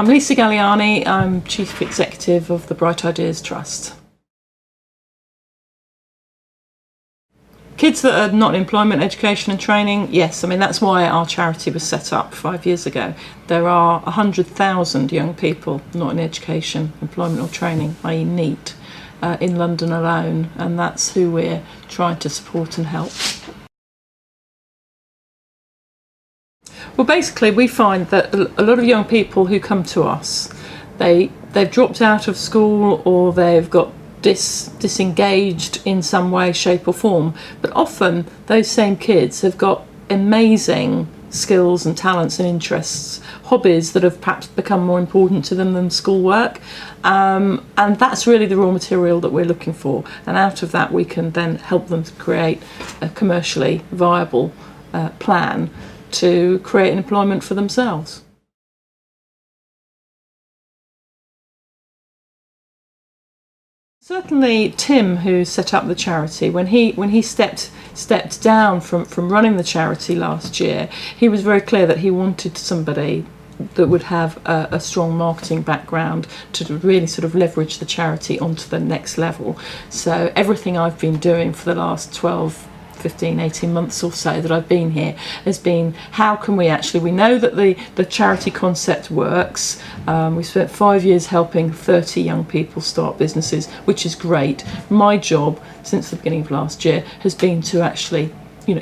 I'm Lisa Gagliani, I'm Chief Executive of the Bright Ideas Trust. Kids that are not in employment, education and training, yes, I mean that's why our charity was set up 5 years ago. There are 100,000 young people not in education, employment or training, i.e. NEET, in London alone, and that's who we're trying to support and help. Well, basically we find that a lot of young people who come to us, they've dropped out of school or they've got disengaged in some way, shape or form, but often those same kids have got amazing skills and talents and interests, hobbies that have perhaps become more important to them than schoolwork, and that's really the raw material that we're looking for, and out of that we can then help them to create a commercially viable plan to create employment for themselves. Certainly Tim, who set up the charity, when he stepped down from running the charity last year, he was very clear that he wanted somebody that would have a strong marketing background to really sort of leverage the charity onto the next level. So everything I've been doing for the last 12, 15, 18 months or so that I've been here has been how can we know that the charity concept works. We spent 5 years helping 30 young people start businesses, which is great. My job since the beginning of last year has been to actually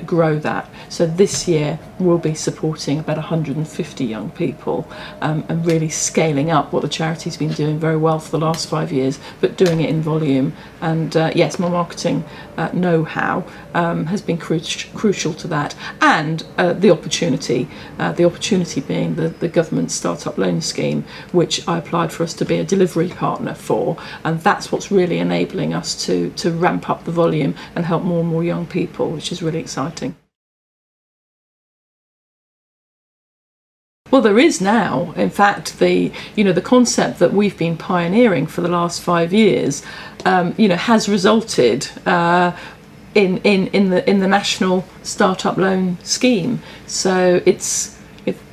grow that. So this year we'll be supporting about 150 young people and really scaling up what the charity's been doing very well for the last 5 years, but doing it in volume. And yes, my marketing know-how has been crucial to that, and the opportunity being the government startup loan scheme, which I applied for us to be a delivery partner for, and that's what's really enabling us to ramp up the volume and help more and more young people, which is really exciting. Well, there is now. In fact, the concept that we've been pioneering for the last 5 years, has resulted in the national startup loan scheme. So it's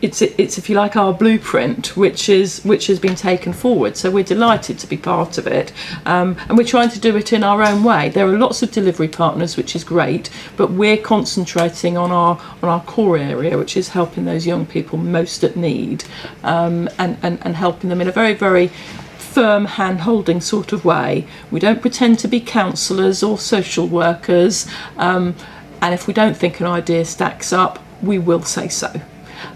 if you like our blueprint, which has been taken forward. So we're delighted to be part of it, and we're trying to do it in our own way. There are lots of delivery partners, which is great, but we're concentrating on our core area, which is helping those young people most at need, and helping them in a very, very firm hand-holding sort of way. We don't pretend to be counsellors or social workers, and if we don't think an idea stacks up, we will say so.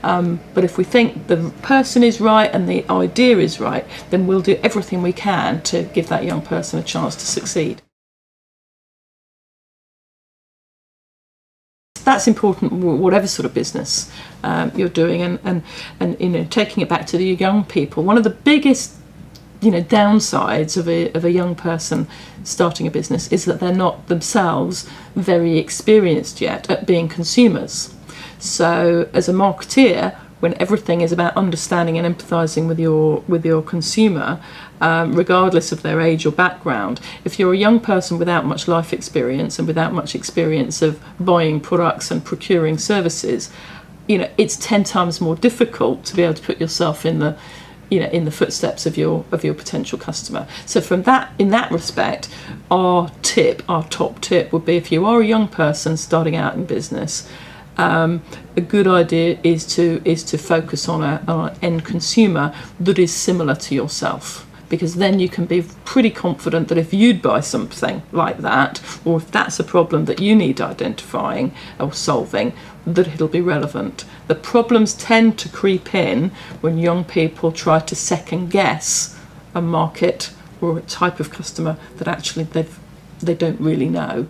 But if we think the person is right and the idea is right, then we'll do everything we can to give that young person a chance to succeed. That's important, whatever sort of business you're doing, and taking it back to the young people. One of the biggest downsides of a young person starting a business is that they're not themselves very experienced yet at being consumers. So as a marketeer, when everything is about understanding and empathising with your consumer, regardless of their age or background, if you're a young person without much life experience and without much experience of buying products and procuring services, it's 10 times more difficult to be able to put yourself in the footsteps of your potential customer. So in that respect, our top tip would be, if you are a young person starting out in business, a good idea is to focus on an end consumer that is similar to yourself, because then you can be pretty confident that if you'd buy something like that, or if that's a problem that you need identifying or solving, that it'll be relevant. The problems tend to creep in when young people try to second guess a market or a type of customer that actually they don't really know.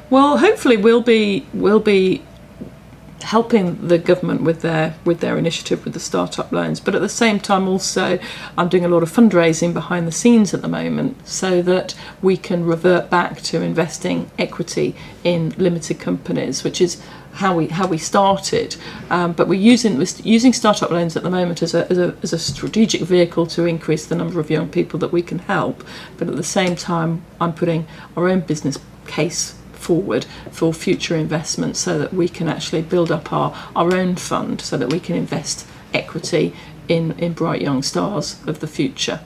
Well, hopefully we'll be helping the government with their initiative with the startup loans, but at the same time also I'm doing a lot of fundraising behind the scenes at the moment, so that we can revert back to investing equity in limited companies, which is how we started. But we're using startup loans at the moment as a strategic vehicle to increase the number of young people that we can help. But at the same time, I'm putting our own business case forward for future investments, so that we can actually build up our own fund, so that we can invest equity in bright young stars of the future.